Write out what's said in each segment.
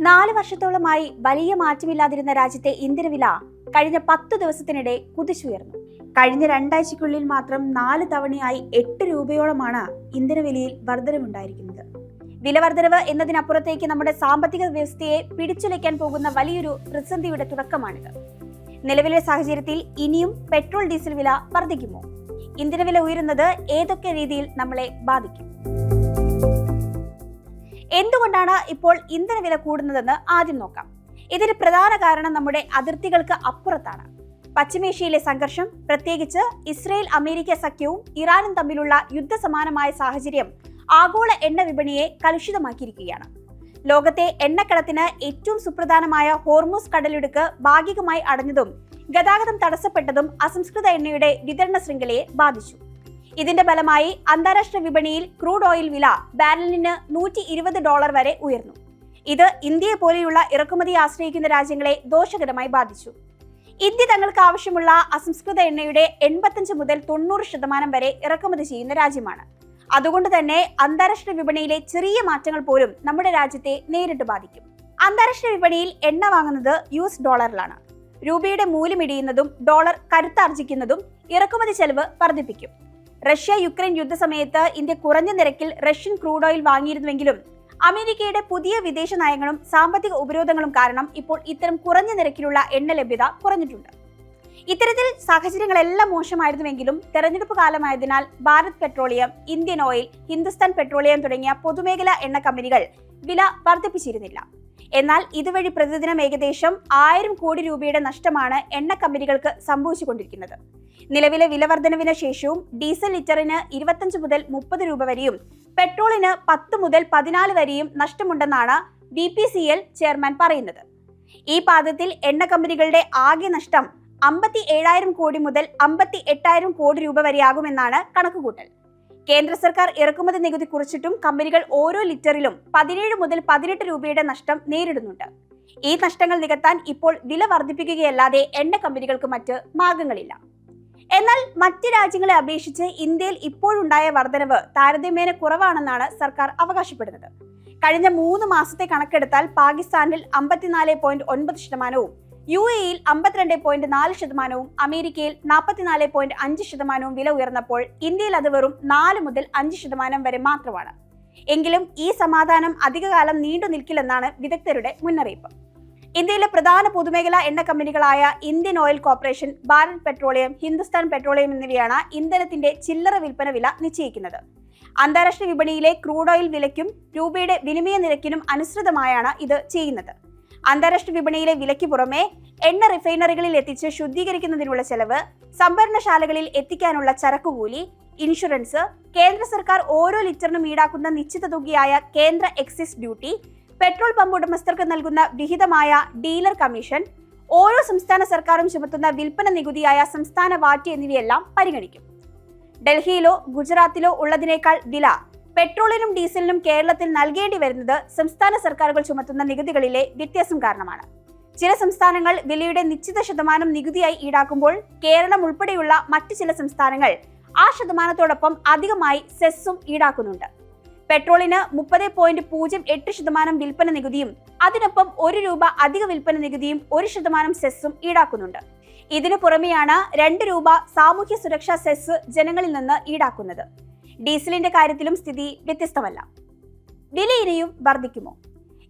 4 വർഷത്തോളമായി വലിയ മാറ്റമില്ലാതിരുന്ന രാജ്യത്തെ ഇന്ധനവില കഴിഞ്ഞ 10 ദിവസത്തിനിടെ കുതിച്ചുയർന്നു. കഴിഞ്ഞ 2 ആഴ്ചയ്ക്കുള്ളിൽ മാത്രം 4 തവണയായി 8 രൂപയോളമാണ് ഇന്ധനവിലയിൽ വർധനവുണ്ടായിരിക്കുന്നത്. വില വർധനവ് എന്നതിനപ്പുറത്തേക്ക് നമ്മുടെ സാമ്പത്തിക വ്യവസ്ഥയെ പിടിച്ചുലയ്ക്കാൻ പോകുന്ന വലിയൊരു പ്രതിസന്ധിയുടെ തുടക്കമാണിത്. നിലവിലെ സാഹചര്യത്തിൽ ഇനിയും പെട്രോൾ ഡീസൽ വില വർദ്ധിക്കുമോ? ഇന്ധനവില ഉയരുന്നത് ഏതൊക്കെ രീതിയിൽ നമ്മളെ ബാധിക്കും? എന്തുകൊണ്ടാണ് ഇപ്പോൾ ഇന്ധനവില കൂടുന്നതെന്ന് ആദ്യം നോക്കാം. ഇതിന് പ്രധാന കാരണം നമ്മുടെ അതിർത്തികൾക്ക് അപ്പുറത്താണ്. പശ്ചിമേഷ്യയിലെ സംഘർഷം, പ്രത്യേകിച്ച് ഇസ്രയേൽ അമേരിക്ക സഖ്യവും ഇറാനും തമ്മിലുള്ള യുദ്ധസമാനമായ സാഹചര്യം ആഗോള എണ്ണ വിപണിയെ കലുഷിതമാക്കിയിരിക്കുകയാണ്. ലോകത്തെ എണ്ണക്കടത്തിന് ഏറ്റവും സുപ്രധാനമായ ഹോർമൂസ് കടലിടുക്ക് ഭാഗികമായി അടഞ്ഞതും ഗതാഗതം തടസ്സപ്പെട്ടതും അസംസ്കൃത എണ്ണയുടെ വിതരണ ശൃംഖലയെ ബാധിച്ചു. ഇതിന്റെ ഫലമായി അന്താരാഷ്ട്ര വിപണിയിൽ ക്രൂഡ് ഓയിൽ വില ബാരലിന് $120 വരെ ഉയർന്നു. ഇത് ഇന്ത്യയെ പോലെയുള്ള ഇറക്കുമതി ആശ്രയിക്കുന്ന രാജ്യങ്ങളെ ദോഷകരമായി ബാധിച്ചു. ഇന്ത്യ തങ്ങൾക്ക് ആവശ്യമുള്ള അസംസ്കൃത എണ്ണയുടെ 85 മുതൽ 90% വരെ ഇറക്കുമതി ചെയ്യുന്ന രാജ്യമാണ്. അതുകൊണ്ട് തന്നെ അന്താരാഷ്ട്ര വിപണിയിലെ ചെറിയ മാറ്റങ്ങൾ പോലും നമ്മുടെ രാജ്യത്തെ നേരിട്ട് ബാധിക്കും. അന്താരാഷ്ട്ര വിപണിയിൽ എണ്ണ വാങ്ങുന്നത് US ഡോളറിലാണ്. രൂപയുടെ മൂല്യം ഇടിയുന്നതും ഡോളർ കരുത്താർജിക്കുന്നതും ഇറക്കുമതി ചെലവ് വർദ്ധിപ്പിക്കും. റഷ്യ യുക്രൈൻ യുദ്ധസമയത്ത് ഇന്ത്യ കുറഞ്ഞ നിരക്കിൽ റഷ്യൻ ക്രൂഡ് ഓയിൽ വാങ്ങിയിരുന്നുവെങ്കിലും അമേരിക്കയുടെ പുതിയ വിദേശ നയങ്ങളും സാമ്പത്തിക ഉപരോധങ്ങളും കാരണം ഇപ്പോൾ ഇത്തരം കുറഞ്ഞ നിരക്കിലുള്ള എണ്ണ ലഭ്യത കുറഞ്ഞിട്ടുണ്ട്. ഇത്തരത്തിൽ സാഹചര്യങ്ങളെല്ലാം മോശമായിരുന്നുവെങ്കിലും തെരഞ്ഞെടുപ്പ് കാലമായതിനാൽ Bharat petroleum, Indian oil, Hindustan petroleum തുടങ്ങിയ പൊതുമേഖലാ എണ്ണ കമ്പനികൾ വില വർദ്ധിപ്പിച്ചിരുന്നില്ല. എന്നാൽ ഇതുവഴി പ്രതിദിനം ഏകദേശം 1000 കോടി രൂപയുടെ നഷ്ടമാണ് എണ്ണ കമ്പനികൾക്ക് സംഭവിച്ചുകൊണ്ടിരിക്കുന്നത്. നിലവിലെ വില വർധനവിന് ശേഷവും ഡീസൽ ലിറ്ററിന് 25 മുതൽ 30 രൂപ വരെയും പെട്രോളിന് 10 മുതൽ 14 വരെയും നഷ്ടമുണ്ടെന്നാണ് BPCL ചെയർമാൻ പറയുന്നത്. ഈ പാദത്തിൽ എണ്ണ കമ്പനികളുടെ ആകെ നഷ്ടം 57,000 കോടി മുതൽ 58,000 കോടി രൂപ വരെയാകുമെന്നാണ് കണക്കുകൂട്ടൽ. കേന്ദ്ര സർക്കാർ ഇറക്കുമതി നികുതി കുറച്ചിട്ടും കമ്പനികൾ ഓരോ ലിറ്ററിലും 17 മുതൽ 18 രൂപയുടെ നഷ്ടം നേരിടുന്നുണ്ട്. ഈ നഷ്ടങ്ങൾ നികത്താൻ ഇപ്പോൾ വില വർദ്ധിപ്പിക്കുകയല്ലാതെ എണ്ണ കമ്പനികൾക്ക് മറ്റ് മാർഗങ്ങളില്ല. എന്നാൽ മറ്റ് രാജ്യങ്ങളെ അപേക്ഷിച്ച് ഇന്ത്യയിൽ ഇപ്പോഴുണ്ടായ വർധനവ് താരതമ്യേന കുറവാണെന്നാണ് സർക്കാർ അവകാശപ്പെടുന്നത്. കഴിഞ്ഞ 3 മാസത്തെ കണക്കെടുത്താൽ പാകിസ്ഥാനിൽ 54.9%, UAEയിൽ 52.4%, അമേരിക്കയിൽ 44.5% വില ഉയർന്നപ്പോൾ ഇന്ത്യയിൽ അത് വെറും 4 മുതൽ 5% വരെ മാത്രമാണ്. എങ്കിലും ഈ സമാധാനം അധികകാലം നീണ്ടു നിൽക്കില്ലെന്നാണ് വിദഗ്ധരുടെ മുന്നറിയിപ്പ്. ഇന്ത്യയിലെ പ്രധാന പൊതുമേഖലാ എണ്ണ കമ്പനികളായ Indian oil corporation, Bharat petroleum, Hindustan petroleum എന്നിവയാണ് ഇന്ധനത്തിന്റെ ചില്ലറ വിൽപ്പന വില നിശ്ചയിക്കുന്നത്. അന്താരാഷ്ട്ര വിപണിയിലെ ക്രൂഡ് ഓയിൽ വിലയ്ക്കും രൂപയുടെ വിനിമയ നിരക്കിനും അനുസൃതമായാണ് ഇത് ചെയ്യുന്നത്. അന്താരാഷ്ട്ര വിപണിയിലെ വിലയ്ക്ക് പുറമെ എണ്ണ റിഫൈനറികളിൽ എത്തിച്ച് ശുദ്ധീകരിക്കുന്നതിനുള്ള ചെലവ്, സംഭരണശാലകളിൽ എത്തിക്കാനുള്ള ചരക്കുകൂലി, ഇൻഷുറൻസ്, കേന്ദ്ര സർക്കാർ ഓരോ ലിറ്ററിനും ഈടാക്കുന്ന നിശ്ചിത തുകയായ കേന്ദ്ര എക്സൈസ് ഡ്യൂട്ടി, പെട്രോൾ പമ്പ് ഉടമസ്ഥർക്ക് നൽകുന്ന വിഹിതമായ ഡീലർ കമ്മീഷൻ, ഓരോ സംസ്ഥാന സർക്കാരും ചുമത്തുന്ന വിൽപ്പന നികുതിയായ സംസ്ഥാന വാറ്റ് എന്നിവയെല്ലാം പരിഗണിക്കും. ഡൽഹിയിലോ ഗുജറാത്തിലോ ഉള്ളതിനേക്കാൾ വില പെട്രോളിനും ഡീസലിനും കേരളത്തിൽ നൽകേണ്ടി വരുന്നത് സംസ്ഥാന സർക്കാരുകൾ ചുമത്തുന്ന നികുതികളിലെ വ്യത്യാസം കാരണമാണ്. ചില സംസ്ഥാനങ്ങൾ വിലയുടെ നിശ്ചിത ശതമാനം നികുതിയായി ഈടാക്കുമ്പോൾ കേരളം ഉൾപ്പെടെയുള്ള മറ്റു ചില സംസ്ഥാനങ്ങൾ ആ ശതമാനത്തോടൊപ്പം അധികമായി സെസ്സും ഈടാക്കുന്നുണ്ട്. പെട്രോളിന് 30.08% വിൽപ്പന നികുതിയും അതിനൊപ്പം 1 രൂപ അധിക വിൽപ്പന നികുതിയും 1% സെസ്സും ഈടാക്കുന്നുണ്ട്. ഇതിനു പുറമെയാണ് 2 രൂപ സാമൂഹ്യ സുരക്ഷാ സെസ് ജനങ്ങളിൽ നിന്ന് ഈടാക്കുന്നത്. ഡീസലിന്റെ കാര്യത്തിലും സ്ഥിതി വ്യത്യസ്തമല്ല. വില ഇനിയും വർദ്ധിക്കുമോ?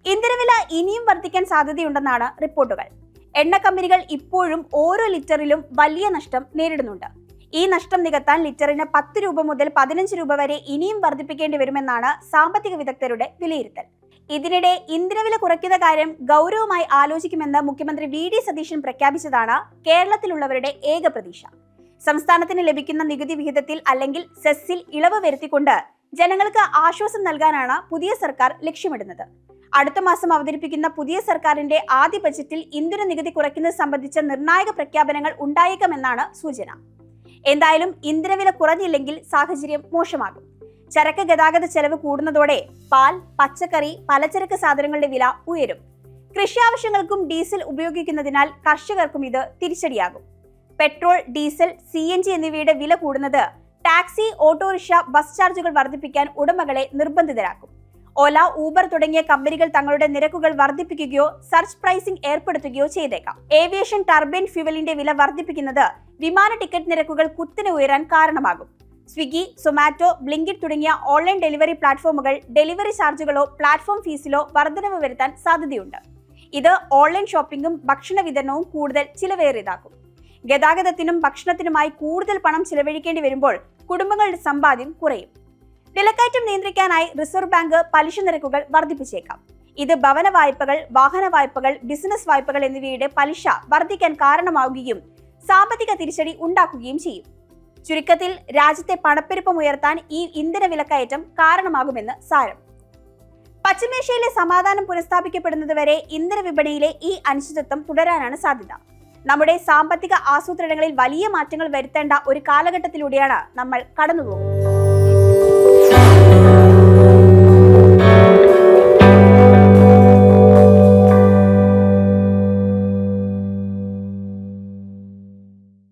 ഇന്ധനവില ഇനിയും വർദ്ധിക്കാൻ സാധ്യതയുണ്ടെന്നാണ് റിപ്പോർട്ടുകൾ. എണ്ണ കമ്പനികൾ ഇപ്പോഴും ഓരോ ലിറ്ററിലും വലിയ നഷ്ടം നേരിടുന്നുണ്ട്. ഈ നഷ്ടം നികത്താൻ ലിറ്ററിന് 10 രൂപ മുതൽ 15 രൂപ വരെ ഇനിയും വർദ്ധിപ്പിക്കേണ്ടി വരുമെന്നാണ് സാമ്പത്തിക വിദഗ്ധരുടെ വിലയിരുത്തൽ. ഇതിനിടെ ഇന്ധനവില കുറയ്ക്കുന്ന കാര്യം ഗൗരവമായി ആലോചിക്കുമെന്ന് മുഖ്യമന്ത്രി VD സതീശൻ പ്രഖ്യാപിച്ചതാണ് കേരളത്തിലുള്ളവരുടെ ഏക പ്രതീക്ഷ. സംസ്ഥാനത്തിന് ലഭിക്കുന്ന നികുതി വിഹിതത്തിൽ അല്ലെങ്കിൽ സെസ്സിൽ ഇളവ് വരുത്തിക്കൊണ്ട് ജനങ്ങൾക്ക് ആശ്വാസം നൽകാനാണ് പുതിയ സർക്കാർ ലക്ഷ്യമിടുന്നത്. അടുത്ത മാസം അവതരിപ്പിക്കുന്ന പുതിയ സർക്കാരിന്റെ ആദ്യ ബജറ്റിൽ ഇന്ധന നികുതി കുറയ്ക്കുന്നത് സംബന്ധിച്ച നിർണായക പ്രഖ്യാപനങ്ങൾ ഉണ്ടായേക്കുമെന്നാണ് സൂചന. എന്തായാലും ഇന്ധനവില കുറഞ്ഞില്ലെങ്കിൽ സാഹചര്യം മോശമാകും. ചരക്ക് ഗതാഗത ചെലവ് കൂടുന്നതോടെ പാൽ, പച്ചക്കറി, പലചരക്ക് സാധനങ്ങളുടെ വില ഉയരും. കൃഷി ആവശ്യങ്ങൾക്കും ഡീസൽ ഉപയോഗിക്കുന്നതിനാൽ കർഷകർക്കും ഇത് തിരിച്ചടിയാകും. പെട്രോൾ, ഡീസൽ, CNG എന്നിവയുടെ വില കൂടുന്നത് ടാക്സി, ഓട്ടോറിക്ഷ, ബസ് ചാർജുകൾ വർദ്ധിപ്പിക്കാൻ ഉടമകളെ നിർബന്ധിതരാക്കും. ഓല, ഊബർ തുടങ്ങിയ കമ്പനികൾ തങ്ങളുടെ നിരക്കുകൾ വർദ്ധിപ്പിക്കുകയോ സർജ് പ്രൈസിംഗ് ഏർപ്പെടുത്തുകയോ ചെയ്തേക്കാം. ഏവിയേഷൻ ടർബൈൻ ഫ്യൂവലിന്റെ വില വർദ്ധിപ്പിക്കുന്നത് വിമാന ടിക്കറ്റ് നിരക്കുകൾ കുത്തനെ ഉയരാൻ കാരണമാകും. സ്വിഗ്ഗി, സൊമാറ്റോ, ബ്ലിങ്കിറ്റ് തുടങ്ങിയ ഓൺലൈൻ ഡെലിവറി പ്ലാറ്റ്ഫോമുകൾ ഡെലിവറി ചാർജുകളോ പ്ലാറ്റ്ഫോം ഫീസിലോ വർധനവ് വരുത്താൻ സാധ്യതയുണ്ട്. ഇത് ഓൺലൈൻ ഷോപ്പിംഗും ഭക്ഷണ വിതരണവും കൂടുതൽ ചിലവേറിയതാക്കും. ഗതാഗതത്തിനും ഭക്ഷണത്തിനുമായി കൂടുതൽ പണം ചിലവഴിക്കേണ്ടി വരുമ്പോൾ കുടുംബങ്ങളുടെ സമ്പാദ്യം കുറയും. വിലക്കയറ്റം നിയന്ത്രിക്കാനായി റിസർവ് ബാങ്ക് പലിശ നിരക്കുകൾ വർദ്ധിപ്പിച്ചേക്കാം. ഇത് ഭവന വായ്പകൾ, വാഹന വായ്പകൾ, ബിസിനസ് വായ്പകൾ എന്നിവയുടെ പലിശ വർദ്ധിക്കാൻ കാരണമാവുകയും സാമ്പത്തിക തിരിച്ചടി ഉണ്ടാക്കുകയും ചെയ്യും. ചുരുക്കത്തിൽ രാജ്യത്തെ പണപ്പെരുപ്പം ഉയർത്താൻ ഈ ഇന്ധന വിലക്കയറ്റം കാരണമാകുമെന്ന് സാരം. പശ്ചിമേഷ്യയിലെ സമാധാനം പുനഃസ്ഥാപിക്കപ്പെടുന്നതുവരെ ഇന്ധന വിപണിയിലെ ഈ അനിശ്ചിതത്വം തുടരാനാണ് സാധ്യത. നമ്മുടെ സാമ്പത്തിക ആസൂത്രണങ്ങളിൽ വലിയ മാറ്റങ്ങൾ വരുത്തേണ്ട ഒരു കാലഘട്ടത്തിലൂടെയാണ് നമ്മൾ കടന്നുപോകുന്നത്.